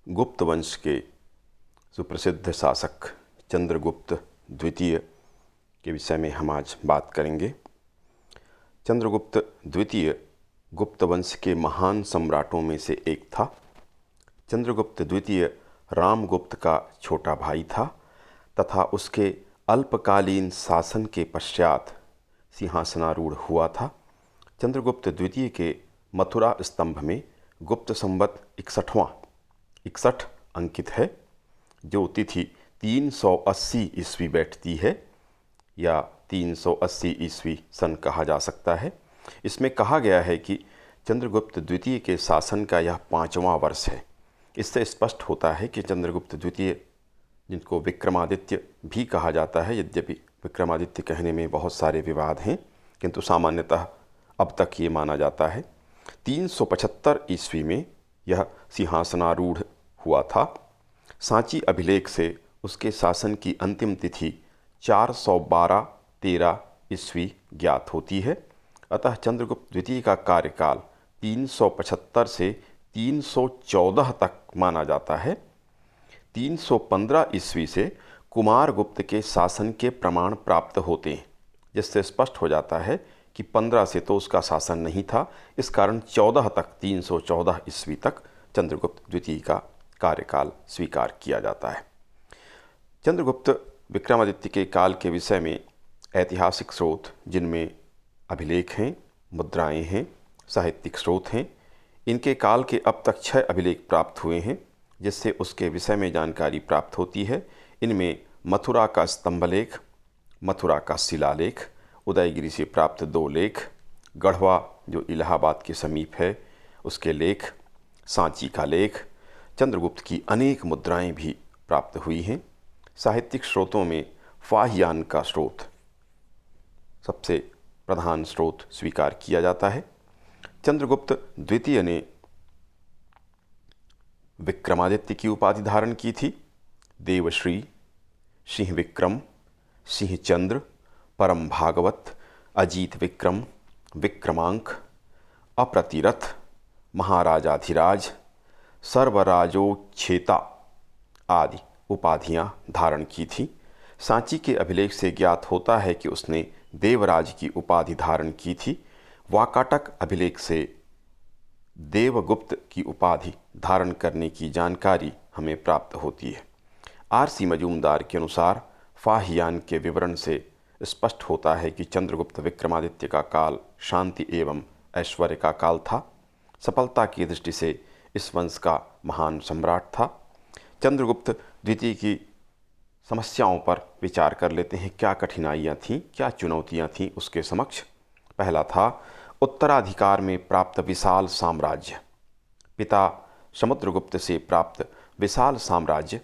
गुप्त वंश के सुप्रसिद्ध शासक चंद्रगुप्त द्वितीय के विषय में हम आज बात करेंगे। चंद्रगुप्त द्वितीय गुप्त वंश के महान सम्राटों में से एक था। चंद्रगुप्त द्वितीय रामगुप्त का छोटा भाई था तथा उसके अल्पकालीन शासन के पश्चात सिंहासनारूढ़ हुआ था। चंद्रगुप्त द्वितीय के मथुरा स्तंभ में गुप्त संवत 61 अंकित है, जो तिथि 380 ईस्वी बैठती है या 380 ईस्वी सन कहा जा सकता है। इसमें कहा गया है कि चंद्रगुप्त द्वितीय के शासन का यह 5वां वर्ष है। इससे स्पष्ट होता है कि चंद्रगुप्त द्वितीय, जिनको विक्रमादित्य भी कहा जाता है, यद्यपि विक्रमादित्य कहने में बहुत सारे विवाद हैं, किंतु सामान्यतः अब तक ये माना जाता है 375 ईस्वी में यह सिंहासनारूढ़ हुआ था। सांची अभिलेख से उसके शासन की अंतिम तिथि 412-13 ईस्वी ज्ञात होती है। अतः चंद्रगुप्त द्वितीय का कार्यकाल 375 से 314 तक माना जाता है। 315 ईस्वी से कुमारगुप्त के शासन के प्रमाण प्राप्त होते हैं, जिससे स्पष्ट हो जाता है कि 15 से तो उसका शासन नहीं था। इस कारण 14 तक 314 ईस्वी तक चंद्रगुप्त द्वितीय का कार्यकाल स्वीकार किया जाता है। चंद्रगुप्त विक्रमादित्य के काल के विषय में ऐतिहासिक स्रोत, जिनमें अभिलेख हैं, मुद्राएं हैं, साहित्यिक स्रोत हैं, इनके काल के अब तक 6 अभिलेख प्राप्त हुए हैं, जिससे उसके विषय में जानकारी प्राप्त होती है। इनमें मथुरा का स्तंभलेख, मथुरा का शिलालेख, उदयगिरी से प्राप्त 2 लेख, गढ़वा जो इलाहाबाद के समीप है उसके लेख, सांची का लेख, चंद्रगुप्त की अनेक मुद्राएं भी प्राप्त हुई हैं। साहित्यिक स्रोतों में फाहियान का स्रोत सबसे प्रधान स्रोत स्वीकार किया जाता है। चंद्रगुप्त द्वितीय ने विक्रमादित्य की उपाधि धारण की थी। देवश्री, सिंह विक्रम, सिंह चंद्र, परम भागवत, अजीत विक्रम, विक्रमांक, अप्रतिरथ, महाराजाधिराज, सर्वराजोच्छेता आदि उपाधियां धारण की थी। सांची के अभिलेख से ज्ञात होता है कि उसने देवराज की उपाधि धारण की थी। वाकाटक अभिलेख से देवगुप्त की उपाधि धारण करने की जानकारी हमें प्राप्त होती है। आर.सी. मजूमदार के अनुसार फाहियान के विवरण से स्पष्ट होता है कि चंद्रगुप्त विक्रमादित्य का काल शांति एवं ऐश्वर्य का काल था। सफलता की दृष्टि से इस वंश का महान सम्राट था। चंद्रगुप्त द्वितीय की समस्याओं पर विचार कर लेते हैं। क्या कठिनाइयाँ थीं, क्या चुनौतियाँ थीं उसके समक्ष। पहला था उत्तराधिकार में प्राप्त विशाल साम्राज्य। पिता समुद्रगुप्त से प्राप्त विशाल साम्राज्य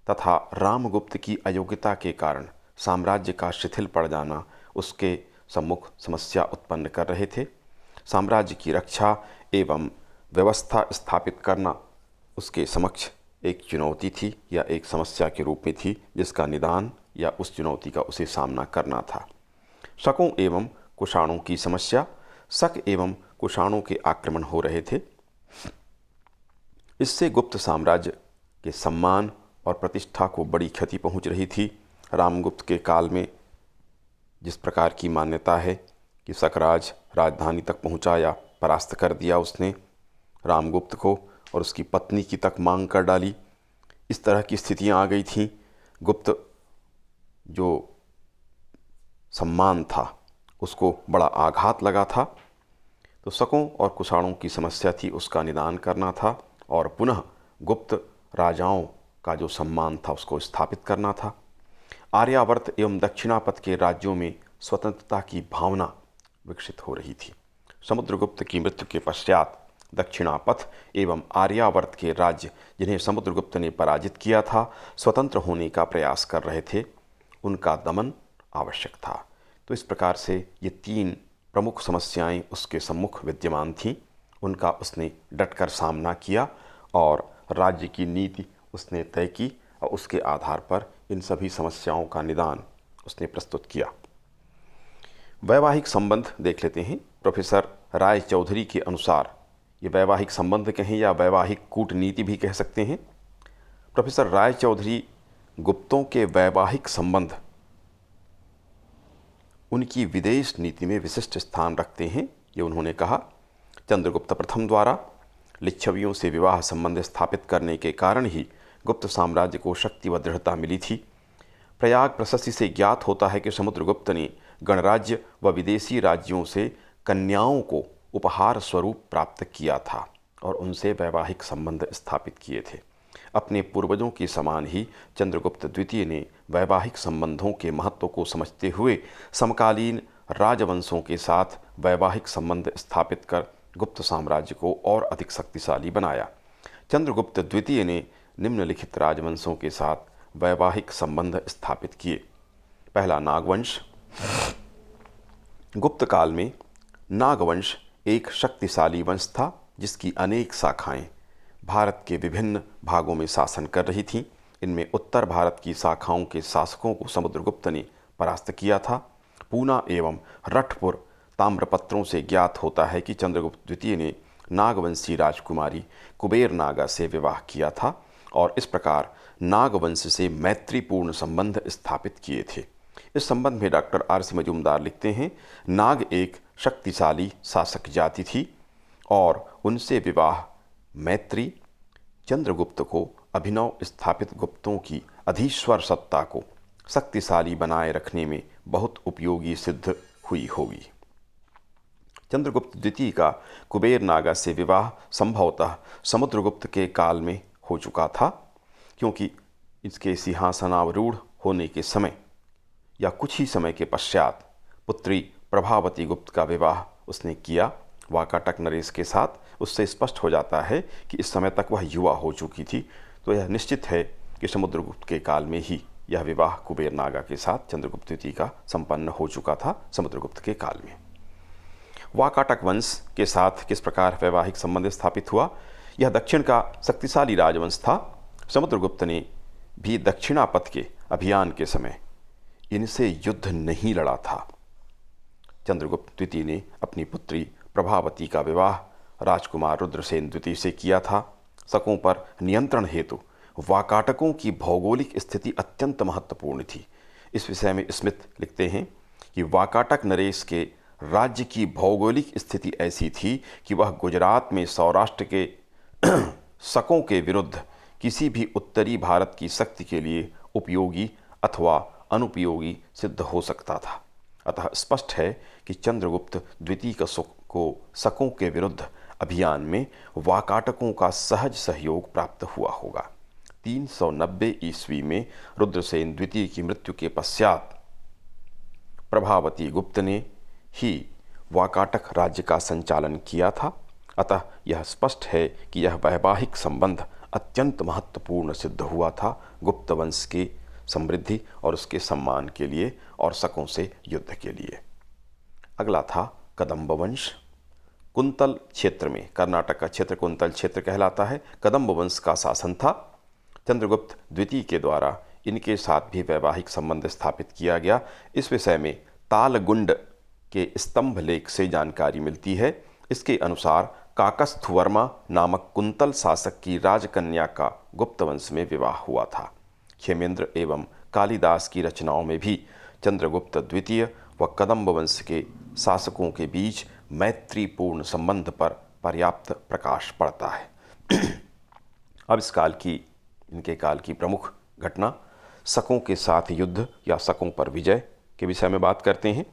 तथा रामगुप्त की अयोग्यता के कारण साम्राज्य का शिथिल पड़ जाना उसके सम्मुख समस्या उत्पन्न कर रहे थे। साम्राज्य की रक्षा एवं व्यवस्था स्थापित करना उसके समक्ष एक चुनौती थी या एक समस्या के रूप में थी, जिसका निदान या उस चुनौती का उसे सामना करना था। शकों एवं कुषाणों की समस्या। शक एवं कुषाणों के आक्रमण हो रहे थे। इससे गुप्त साम्राज्य के सम्मान और प्रतिष्ठा को बड़ी क्षति पहुंच रही थी। रामगुप्त के काल में जिस प्रकार की मान्यता है कि शकराज राजधानी तक पहुंचा या परास्त कर दिया उसने रामगुप्त को और उसकी पत्नी की तक मांग कर डाली, इस तरह की स्थितियां आ गई थीं। गुप्त जो सम्मान था उसको बड़ा आघात लगा था। तो शकों और कुषाणों की समस्या थी, उसका निदान करना था और पुनः गुप्त राजाओं का जो सम्मान था उसको स्थापित करना था। आर्यावर्त एवं दक्षिणापथ के राज्यों में स्वतंत्रता की भावना विकसित हो रही थी। समुद्रगुप्त की मृत्यु के पश्चात दक्षिणापथ एवं आर्यावर्त के राज्य, जिन्हें समुद्रगुप्त ने पराजित किया था, स्वतंत्र होने का प्रयास कर रहे थे। उनका दमन आवश्यक था। तो इस प्रकार से ये 3 प्रमुख समस्याएं उसके सम्मुख विद्यमान थीं। उनका उसने डटकर सामना किया और राज्य की नीति उसने तय की और उसके आधार पर इन सभी समस्याओं का निदान उसने प्रस्तुत किया। वैवाहिक संबंध देख लेते हैं। प्रोफेसर राय चौधरी के अनुसार ये वैवाहिक संबंध कहें या वैवाहिक कूटनीति भी कह सकते हैं, प्रोफेसर राय चौधरी गुप्तों के वैवाहिक संबंध उनकी विदेश नीति में विशिष्ट स्थान रखते हैं। ये उन्होंने कहा, चंद्रगुप्त प्रथम द्वारा लिच्छवियों से विवाह संबंध स्थापित करने के कारण ही गुप्त साम्राज्य को शक्ति व दृढ़ता मिली थी। प्रयाग प्रशस्ति से ज्ञात होता है कि समुद्रगुप्त ने गणराज्य व विदेशी राज्यों से कन्याओं को उपहार स्वरूप प्राप्त किया था और उनसे वैवाहिक संबंध स्थापित किए थे। अपने पूर्वजों के समान ही चंद्रगुप्त द्वितीय ने वैवाहिक संबंधों के महत्व को समझते हुए समकालीन राजवंशों के साथ वैवाहिक संबंध स्थापित कर गुप्त साम्राज्य को और अधिक शक्तिशाली बनाया। चंद्रगुप्त द्वितीय ने निम्नलिखित राजवंशों के साथ वैवाहिक संबंध स्थापित किए। पहला, नागवंश। गुप्त काल में नागवंश एक शक्तिशाली वंश था जिसकी अनेक शाखाएं भारत के विभिन्न भागों में शासन कर रही थीं। इनमें उत्तर भारत की शाखाओं के शासकों को समुद्रगुप्त ने परास्त किया था। पूना एवं रठपुर ताम्रपत्रों से ज्ञात होता है कि चंद्रगुप्त द्वितीय ने नागवंशी राजकुमारी कुबेर नागा से विवाह किया था और इस प्रकार नागवंश से मैत्रीपूर्ण संबंध स्थापित किए थे। इस संबंध में डॉक्टर R.C. मजूमदार लिखते हैं, नाग एक शक्तिशाली शासक जाति थी और उनसे विवाह मैत्री चंद्रगुप्त को अभिनव स्थापित गुप्तों की अधीश्वर सत्ता को शक्तिशाली बनाए रखने में बहुत उपयोगी सिद्ध हुई होगी। चंद्रगुप्त द्वितीय का कुबेर नागा से विवाह संभवतः समुद्रगुप्त के काल में हो चुका था, क्योंकि इसके सिंहासनारूढ़ होने के समय या कुछ ही समय के पश्चात पुत्री प्रभावती गुप्त का विवाह उसने किया वाकाटक नरेश के साथ। उससे स्पष्ट हो जाता है कि इस समय तक वह युवा हो चुकी थी, तो यह निश्चित है कि समुद्रगुप्त के काल में ही यह विवाह कुबेर नागा के साथ चंद्रगुप्त द्वितीय का संपन्न हो चुका था समुद्रगुप्त के काल में। वाकाटक वंश के साथ किस प्रकार वैवाहिक संबंध स्थापित हुआ? यह दक्षिण का शक्तिशाली राजवंश था। समुद्रगुप्त ने भी दक्षिणापथ के अभियान के समय इनसे युद्ध नहीं लड़ा था। चंद्रगुप्त द्वितीय ने अपनी पुत्री प्रभावती का विवाह राजकुमार रुद्रसेन द्वितीय से किया था। शकों पर नियंत्रण हेतु वाकाटकों की भौगोलिक स्थिति अत्यंत महत्वपूर्ण थी। इस विषय में स्मिथ लिखते हैं कि वाकाटक नरेश के राज्य की भौगोलिक स्थिति ऐसी थी कि वह गुजरात में सौराष्ट्र के शकों के विरुद्ध किसी भी उत्तरी भारत की शक्ति के लिए उपयोगी अथवा अनुपयोगी सिद्ध हो सकता था। अतः स्पष्ट है कि चंद्रगुप्त द्वितीय को शकों के विरुद्ध अभियान में वाकाटकों का सहज सहयोग प्राप्त हुआ होगा। 390 ईस्वी में रुद्रसेन द्वितीय की मृत्यु के पश्चात प्रभावती गुप्त ने ही वाकाटक राज्य का संचालन किया था। अतः यह स्पष्ट है कि यह वैवाहिक संबंध अत्यंत महत्वपूर्ण सिद्ध हुआ था गुप्त वंश की समृद्धि और उसके सम्मान के लिए और शकों से युद्ध के लिए। अगला था कदंब वंश। कुंतल क्षेत्र में, कर्नाटक का क्षेत्र कुंतल क्षेत्र कहलाता है, कदंब वंश का शासन था। चंद्रगुप्त द्वितीय के द्वारा इनके साथ भी वैवाहिक संबंध स्थापित किया गया। इस विषय में तालगुंड के स्तंभ लेख से जानकारी मिलती है। इसके अनुसार काकस्थवर्मा नामक कुंतल शासक की राजकन्या का गुप्त वंश में विवाह हुआ था। क्षेमेंद्र एवं कालिदास की रचनाओं में भी चंद्रगुप्त द्वितीय व कदंब वंश के शासकों के बीच मैत्रीपूर्ण संबंध पर पर्याप्त प्रकाश पड़ता है। अब इनके काल की प्रमुख घटना शकों के साथ युद्ध या शकों पर विजय के विषय में बात करते हैं।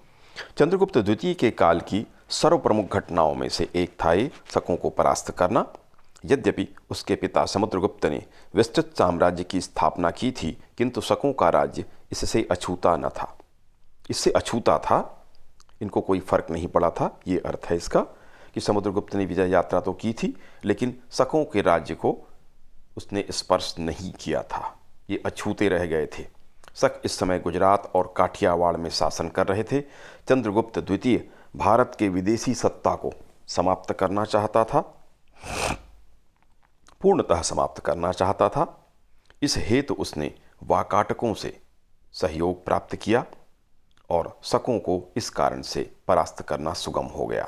चंद्रगुप्त द्वितीय के काल की सर्वप्रमुख घटनाओं में से एक था ये शकों को परास्त करना। यद्यपि उसके पिता समुद्रगुप्त ने विस्तृत साम्राज्य की स्थापना की थी, किंतु शकों का राज्य इससे अछूता न था। इससे अछूता था, इनको कोई फर्क नहीं पड़ा था। ये अर्थ है इसका कि समुद्रगुप्त ने विजय यात्रा तो की थी, लेकिन शकों के राज्य को उसने स्पर्श नहीं किया था। ये अछूते रह गए थे। शक इस समय गुजरात और काठियावाड़ में शासन कर रहे थे। चंद्रगुप्त द्वितीय भारत के विदेशी सत्ता को समाप्त करना चाहता था, पूर्णतः समाप्त करना चाहता था। इस हेतु उसने वाकाटकों से सहयोग प्राप्त किया और शकों को इस कारण से परास्त करना सुगम हो गया।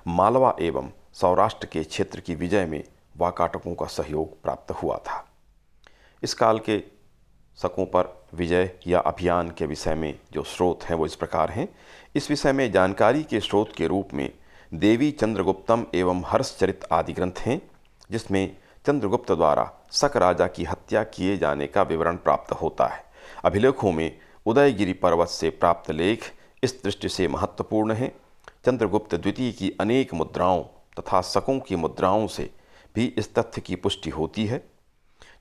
मालवा एवं सौराष्ट्र के क्षेत्र की विजय में वाकाटकों का सहयोग प्राप्त हुआ था। इस काल के शकों पर विजय या अभियान के विषय में जो स्रोत हैं वो इस प्रकार हैं। इस विषय में जानकारी के स्रोत के रूप में देवी चंद्रगुप्तम एवं हर्षचरित आदि ग्रंथ हैं, जिसमें चंद्रगुप्त द्वारा शक राजा की हत्या किए जाने का विवरण प्राप्त होता है। अभिलेखों में उदयगिरि पर्वत से प्राप्त लेख इस दृष्टि से महत्वपूर्ण हैं। चंद्रगुप्त द्वितीय की अनेक मुद्राओं तथा शकों की मुद्राओं से भी इस तथ्य की पुष्टि होती है।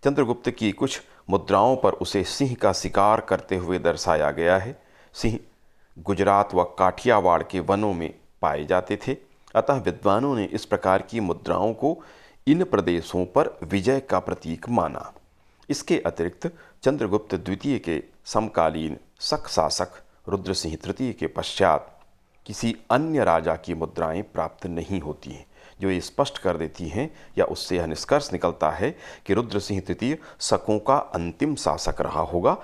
चंद्रगुप्त की कुछ मुद्राओं पर उसे सिंह का शिकार करते हुए दर्शाया गया है। सिंह गुजरात व काठियावाड़ के वनों में पाए जाते थे, अतः विद्वानों ने इस प्रकार की मुद्राओं को इन प्रदेशों पर विजय का प्रतीक माना। इसके अतिरिक्त चंद्रगुप्त द्वितीय के समकालीन शक शासक रुद्रसिंह तृतीय के पश्चात किसी अन्य राजा की मुद्राएं प्राप्त नहीं होती हैं, जो ये स्पष्ट कर देती हैं या उससे यह निष्कर्ष निकलता है कि रुद्रसिंह तृतीय शकों का अंतिम शासक रहा होगा,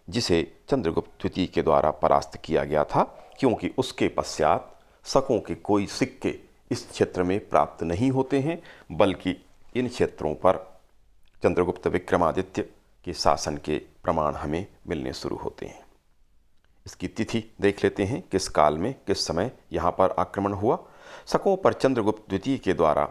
जिसे चंद्रगुप्त द्वितीय के द्वारा परास्त किया गया था, क्योंकि उसके पश्चात शकों के कोई सिक्के इस क्षेत्र में प्राप्त नहीं होते हैं, बल्कि इन क्षेत्रों पर चंद्रगुप्त विक्रमादित्य के शासन के प्रमाण हमें मिलने शुरू होते हैं। इसकी तिथि देख लेते हैं, किस काल में किस समय यहाँ पर आक्रमण हुआ। शकों पर चंद्रगुप्त द्वितीय के द्वारा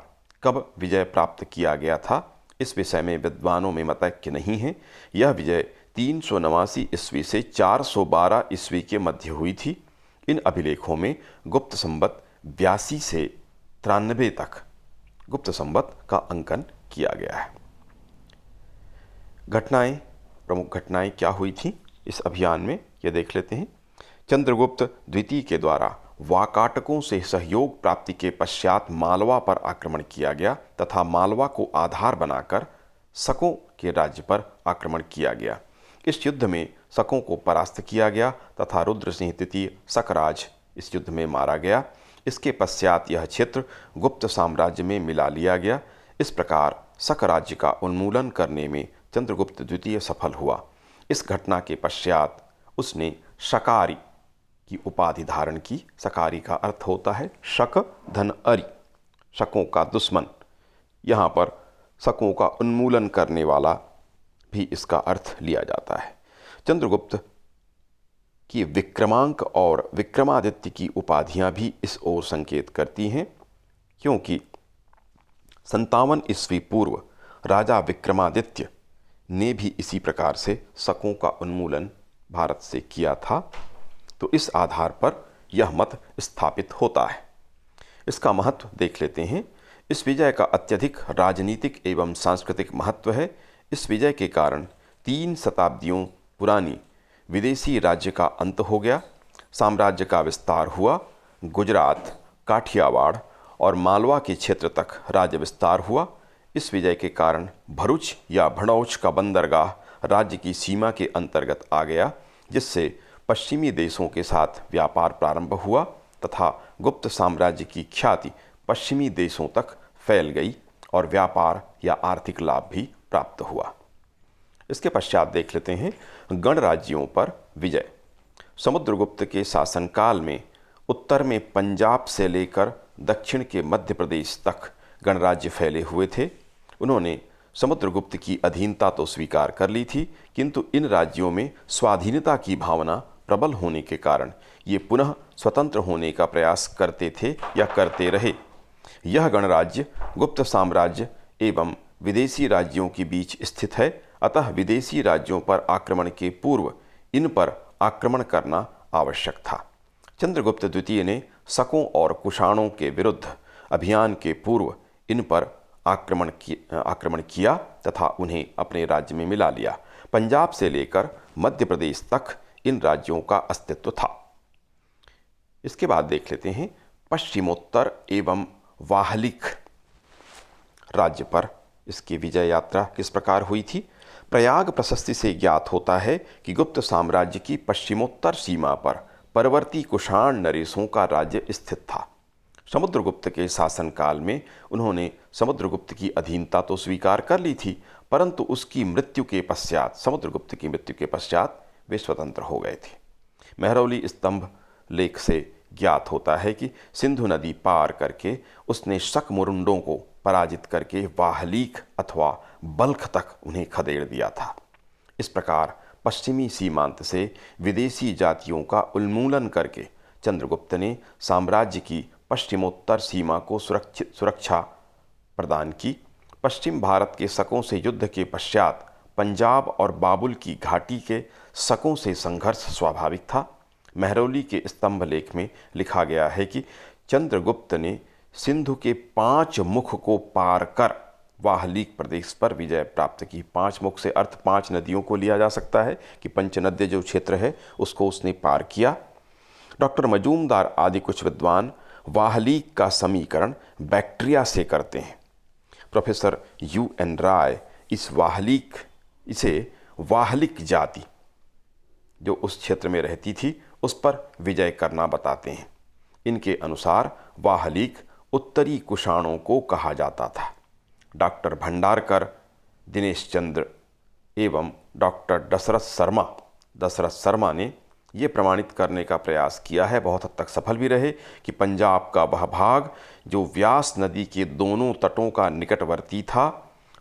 कब विजय प्राप्त किया गया था, इस विषय में विद्वानों में मतैक्य नहीं है। यह विजय 389 ईस्वी से 412 ईस्वी के मध्य हुई थी। इन अभिलेखों में गुप्त संवत 82 से 93 तक गुप्त संवत का अंकन किया गया है। घटनाएं, प्रमुख घटनाएं क्या हुई थी इस अभियान में, ये देख लेते हैं। चंद्रगुप्त द्वितीय के द्वारा वाकाटकों से सहयोग प्राप्ति के पश्चात मालवा पर आक्रमण किया गया तथा मालवा को आधार बनाकर शकों के राज्य पर आक्रमण किया गया। इस युद्ध में शकों को परास्त किया गया तथा रुद्रसिंह तृतीय शकराज इस युद्ध में मारा गया। इसके पश्चात यह क्षेत्र गुप्त साम्राज्य में मिला लिया गया। इस प्रकार शक राज्य का उन्मूलन करने में चंद्रगुप्त द्वितीय सफल हुआ। इस घटना के पश्चात उसने शकारी की उपाधि धारण की। शकारी का अर्थ होता है शक धन अरि, शकों का दुश्मन। यहाँ पर शकों का उन्मूलन करने वाला भी इसका अर्थ लिया जाता है। चंद्रगुप्त की विक्रमांक और विक्रमादित्य की उपाधियाँ भी इस ओर संकेत करती हैं, क्योंकि 57 ईस्वी पूर्व राजा विक्रमादित्य ने भी इसी प्रकार से शकों का उन्मूलन भारत से किया था। तो इस आधार पर यह मत स्थापित होता है। इसका महत्व देख लेते हैं। इस विजय का अत्यधिक राजनीतिक एवं सांस्कृतिक महत्व है। इस विजय के कारण 3 शताब्दियों पुरानी विदेशी राज्य का अंत हो गया। साम्राज्य का विस्तार हुआ। गुजरात, काठियावाड़ और मालवा के क्षेत्र तक राज्य विस्तार हुआ। इस विजय के कारण भरूच या भड़ौच का बंदरगाह राज्य की सीमा के अंतर्गत आ गया, जिससे पश्चिमी देशों के साथ व्यापार प्रारंभ हुआ तथा गुप्त साम्राज्य की ख्याति पश्चिमी देशों तक फैल गई और व्यापार या आर्थिक लाभ भी प्राप्त हुआ। इसके पश्चात देख लेते हैं गणराज्यों पर विजय। समुद्रगुप्त के शासनकाल में उत्तर में पंजाब से लेकर दक्षिण के मध्य प्रदेश तक गणराज्य फैले हुए थे। उन्होंने समुद्रगुप्त की अधीनता तो स्वीकार कर ली थी, किंतु इन राज्यों में स्वाधीनता की भावना प्रबल होने के कारण ये पुनः स्वतंत्र होने का प्रयास करते थे या करते रहे। यह गणराज्य गुप्त साम्राज्य एवं विदेशी राज्यों के बीच स्थित है, अतः विदेशी राज्यों पर आक्रमण के पूर्व इन पर आक्रमण करना आवश्यक था। चंद्रगुप्त द्वितीय ने शकों और कुषाणों के विरुद्ध अभियान के पूर्व इन पर आक्रमण किया तथा उन्हें अपने राज्य में मिला लिया। पंजाब से लेकर मध्य प्रदेश तक इन राज्यों का अस्तित्व था। इसके बाद देख लेते हैं पश्चिमोत्तर एवं वाहलिक राज्य पर इसकी विजय यात्रा किस प्रकार हुई थी। प्रयाग प्रशस्ति से ज्ञात होता है कि गुप्त साम्राज्य की पश्चिमोत्तर सीमा पर परवर्ती कुषाण नरेशों का राज्य स्थित था। समुद्रगुप्त के शासनकाल में उन्होंने समुद्रगुप्त की अधीनता तो स्वीकार कर ली थी, परंतु उसकी मृत्यु के पश्चात, समुद्रगुप्त की मृत्यु के पश्चात वे स्वतंत्र हो गए थे। मेहरौली स्तंभ लेख से ज्ञात होता है कि सिंधु नदी पार करके उसने शक मुरुंडों को पराजित करके वाहलीक अथवा बल्ख तक उन्हें खदेड़ दिया था। इस प्रकार पश्चिमी सीमांत से विदेशी जातियों का उन्मूलन करके चंद्रगुप्त ने साम्राज्य की पश्चिमोत्तर सीमा को सुरक्षा प्रदान की। पश्चिम भारत के शकों से युद्ध के पश्चात पंजाब और बाबुल की घाटी के शकों से संघर्ष स्वाभाविक था। महरौली के स्तंभ लेख में लिखा गया है कि चंद्रगुप्त ने सिंधु के 5 मुख को पार कर वाहलीक प्रदेश पर विजय प्राप्त की। 5 मुख से अर्थ 5 नदियों को लिया जा सकता है कि पंचनद्य जो क्षेत्र है उसको उसने पार किया। डॉक्टर मजूमदार आदि कुछ विद्वान वाहलीक का समीकरण बैक्ट्रिया से करते हैं। प्रोफेसर UN राय इसे वाहलिक जाति जो उस क्षेत्र में रहती थी उस पर विजय करना बताते हैं। इनके अनुसार वाहलिक उत्तरी कुषाणों को कहा जाता था। डॉक्टर भंडारकर, दिनेश चंद्र एवं डॉक्टर दशरथ शर्मा ने ये प्रमाणित करने का प्रयास किया है, बहुत हद तक सफल भी रहे, कि पंजाब का वह भाग जो व्यास नदी के दोनों तटों का निकटवर्ती था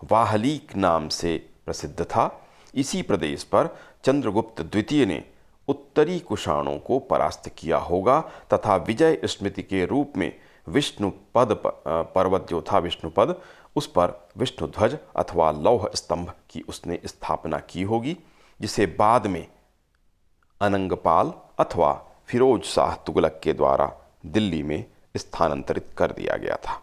वाहलीक नाम से प्रसिद्ध था। इसी प्रदेश पर चंद्रगुप्त द्वितीय ने उत्तरी कुषाणों को परास्त किया होगा तथा विजय स्मृति के रूप में विष्णुपद पर्वत जो था विष्णुपद, उस पर विष्णुध्वज अथवा लौह स्तंभ की उसने स्थापना की होगी, जिसे बाद में अनंगपाल अथवा फिरोज शाह तुगलक के द्वारा दिल्ली में स्थानांतरित कर दिया गया था।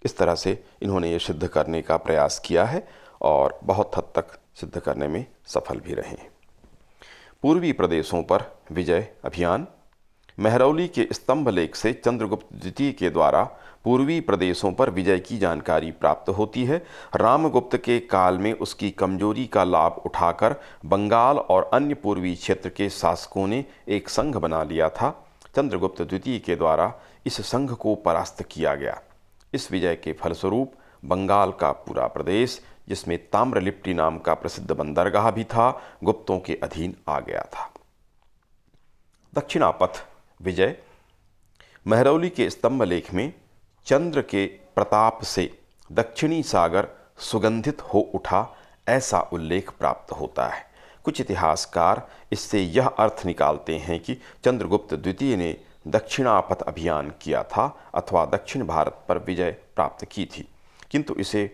इस तरह से इन्होंने ये सिद्ध करने का प्रयास किया है और बहुत हद तक सिद्ध करने में सफल भी रहे हैं। पूर्वी प्रदेशों पर विजय अभियान। महरौली के स्तंभ लेख से चंद्रगुप्त द्वितीय के द्वारा पूर्वी प्रदेशों पर विजय की जानकारी प्राप्त होती है। रामगुप्त के काल में उसकी कमजोरी का लाभ उठाकर बंगाल और अन्य पूर्वी क्षेत्र के शासकों ने एक संघ बना लिया था। चंद्रगुप्त द्वितीय के द्वारा इस संघ को परास्त किया गया। इस विजय के फलस्वरूप बंगाल का पूरा प्रदेश, जिसमें ताम्रलिप्टी नाम का प्रसिद्ध बंदरगाह भी था, गुप्तों के अधीन आ गया था। दक्षिणापथ विजय। महरौली के स्तंभ लेख में चंद्र के प्रताप से दक्षिणी सागर सुगंधित हो उठा ऐसा उल्लेख प्राप्त होता है। कुछ इतिहासकार इससे यह अर्थ निकालते हैं कि चंद्रगुप्त द्वितीय ने दक्षिणापथ अभियान किया था अथवा दक्षिण भारत पर विजय प्राप्त की थी, किंतु इसे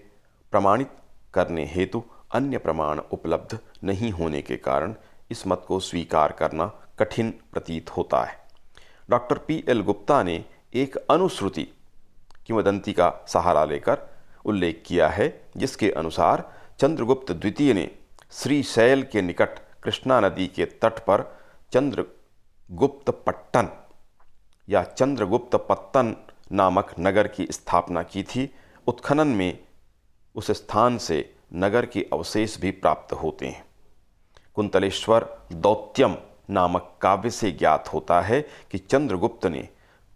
प्रमाणित करने हेतु अन्य प्रमाण उपलब्ध नहीं होने के कारण इस मत को स्वीकार करना कठिन प्रतीत होता है। डॉक्टर PL गुप्ता ने एक अनुश्रुति किंवदंती का सहारा लेकर उल्लेख किया है, जिसके अनुसार चंद्रगुप्त द्वितीय ने श्रीशैल के निकट कृष्णा नदी के तट पर चंद्रगुप्त पट्टन या चंद्रगुप्त पत्तन नामक नगर की स्थापना की थी। उत्खनन में उस स्थान से नगर के अवशेष भी प्राप्त होते हैं। कुंतलेश्वर दौत्यम नामक काव्य से ज्ञात होता है कि चंद्रगुप्त ने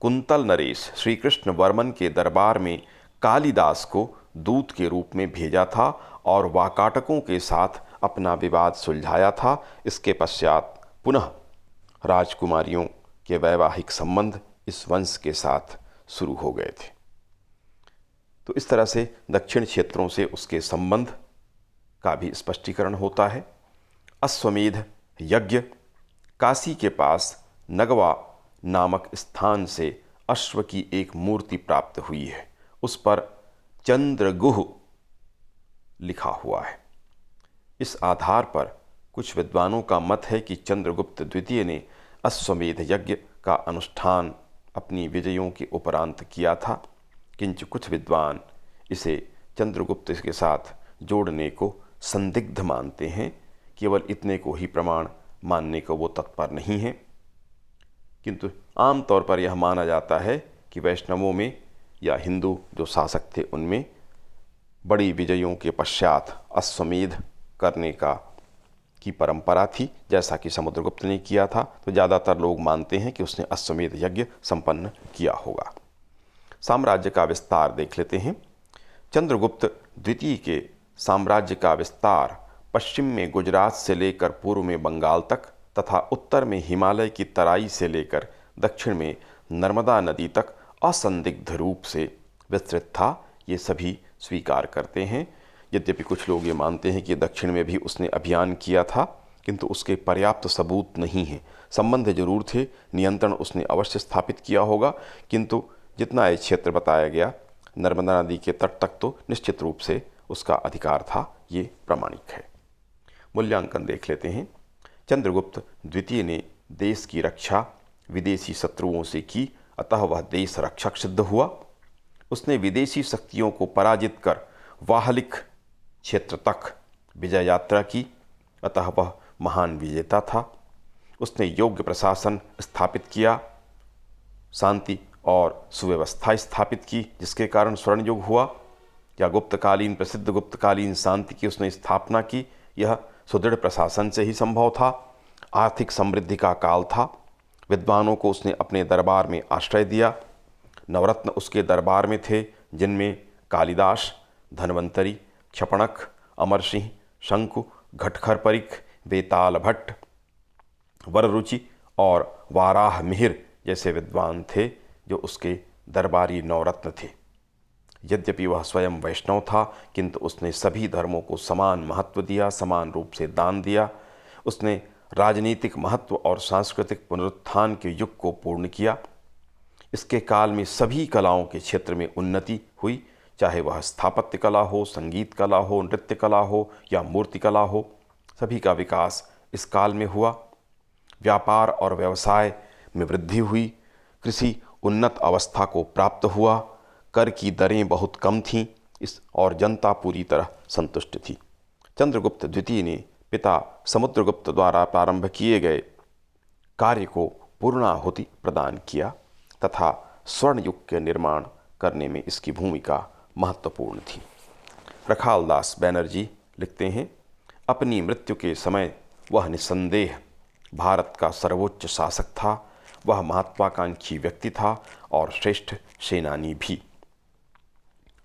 कुंतल नरेश श्री कृष्ण वर्मन के दरबार में कालिदास को दूत के रूप में भेजा था और वाकाटकों के साथ अपना विवाद सुलझाया था। इसके पश्चात पुनः राजकुमारियों के वैवाहिक संबंध इस वंश के साथ शुरू हो गए थे। तो इस तरह से दक्षिण क्षेत्रों से उसके संबंध का भी स्पष्टीकरण होता है। अश्वमेध यज्ञ। काशी के पास नगवा नामक स्थान से अश्व की एक मूर्ति प्राप्त हुई है, उस पर चंद्रगुह लिखा हुआ है। इस आधार पर कुछ विद्वानों का मत है कि चंद्रगुप्त द्वितीय ने अश्वमेध यज्ञ का अनुष्ठान अपनी विजयों के उपरांत किया था, किंतु कुछ विद्वान इसे चंद्रगुप्त के साथ जोड़ने को संदिग्ध मानते हैं। केवल इतने को ही प्रमाण मानने को वो तत्पर नहीं है, किंतु आमतौर पर यह माना जाता है कि वैष्णवों में या हिंदू जो शासक थे उनमें बड़ी विजयों के पश्चात अश्वमेध करने की परंपरा थी, जैसा कि समुद्रगुप्त ने किया था। तो ज़्यादातर लोग मानते हैं कि उसने अश्वमेध यज्ञ संपन्न किया होगा। साम्राज्य का विस्तार देख लेते हैं। चंद्रगुप्त द्वितीय के साम्राज्य का विस्तार पश्चिम में गुजरात से लेकर पूर्व में बंगाल तक तथा उत्तर में हिमालय की तराई से लेकर दक्षिण में नर्मदा नदी तक असंदिग्ध रूप से विस्तृत था। ये सभी स्वीकार करते हैं। यद्यपि कुछ लोग ये मानते हैं कि दक्षिण में भी उसने अभियान किया था, किंतु उसके पर्याप्त सबूत नहीं हैं। संबंध जरूर थे, नियंत्रण उसने अवश्य स्थापित किया होगा, किंतु जितना ये क्षेत्र बताया गया नर्मदा नदी के तट तक तो निश्चित रूप से उसका अधिकार था, ये प्रामाणिक है। मूल्यांकन देख लेते हैं। चंद्रगुप्त द्वितीय ने देश की रक्षा विदेशी शत्रुओं से की, अतः वह देश रक्षक सिद्ध हुआ। उसने विदेशी शक्तियों को पराजित कर वाहलिक क्षेत्र तक विजय यात्रा की, अतः वह महान विजेता था। उसने योग्य प्रशासन स्थापित किया, शांति और सुव्यवस्था स्थापित की, जिसके कारण स्वर्ण युग हुआ। या गुप्तकालीन प्रसिद्ध गुप्तकालीन शांति की उसने स्थापना की, यह सुदृढ़ प्रशासन से ही संभव था। आर्थिक समृद्धि का काल था। विद्वानों को उसने अपने दरबार में आश्रय दिया। नवरत्न उसके दरबार में थे, जिनमें कालिदास, धन्वंतरी, क्षपणक, अमरसिंह, शंकु, घटखर परिख, बेताल भट्ट, वररुचि और वाराह मिहिर जैसे विद्वान थे, जो उसके दरबारी नवरत्न थे। यद्यपि वह स्वयं वैष्णव था, किंतु उसने सभी धर्मों को समान महत्व दिया, समान रूप से दान दिया। उसने राजनीतिक महत्व और सांस्कृतिक पुनरुत्थान के युग को पूर्ण किया। इसके काल में सभी कलाओं के क्षेत्र में उन्नति हुई, चाहे वह स्थापत्य कला हो, संगीत कला हो, नृत्य कला हो या मूर्ति कला हो, सभी का विकास इस काल में हुआ। व्यापार और व्यवसाय में वृद्धि हुई, कृषि उन्नत अवस्था को प्राप्त हुआ, कर की दरें बहुत कम थीं और जनता पूरी तरह संतुष्ट थी। चंद्रगुप्त द्वितीय ने पिता समुद्रगुप्त द्वारा प्रारंभ किए गए कार्य को पूर्णाहुति प्रदान किया तथा स्वर्ण युग के निर्माण करने में इसकी भूमिका महत्वपूर्ण थी। रखालदास बैनर्जी लिखते हैं, अपनी मृत्यु के समय वह निस्संदेह भारत का सर्वोच्च शासक था। वह महत्वाकांक्षी व्यक्ति था और श्रेष्ठ सेनानी भी।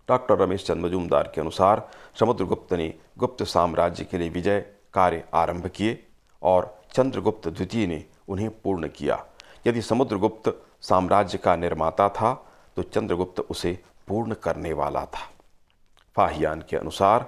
डॉक्टर रमेश चंद्र मजूमदार के अनुसार समुद्रगुप्त ने गुप्त साम्राज्य के लिए विजय कार्य आरंभ किए और चंद्रगुप्त द्वितीय ने उन्हें पूर्ण किया। यदि समुद्रगुप्त साम्राज्य का निर्माता था तो चंद्रगुप्त उसे पूर्ण करने वाला था। फाहियान के अनुसार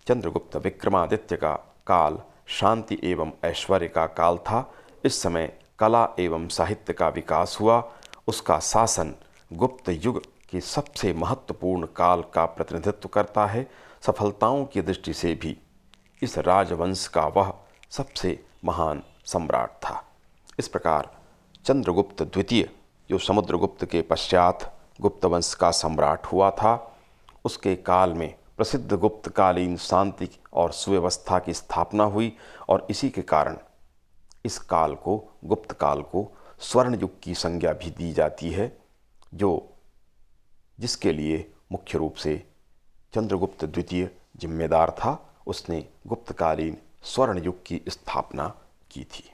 चंद्रगुप्त विक्रमादित्य का काल शांति एवं ऐश्वर्य का काल था। इस समय कला एवं साहित्य का विकास हुआ। उसका शासन गुप्त युग के सबसे महत्वपूर्ण काल का प्रतिनिधित्व करता है। सफलताओं की दृष्टि से भी इस राजवंश का वह सबसे महान सम्राट था। इस प्रकार चंद्रगुप्त द्वितीय, जो समुद्रगुप्त के पश्चात गुप्त वंश का सम्राट हुआ था, उसके काल में प्रसिद्ध गुप्तकालीन शांति और सुव्यवस्था की स्थापना हुई और इसी के कारण इस काल को, गुप्त काल को स्वर्ण युग की संज्ञा भी दी जाती है, जिसके लिए मुख्य रूप से चंद्रगुप्त द्वितीय जिम्मेदार था। उसने गुप्तकालीन स्वर्ण युग की स्थापना की थी।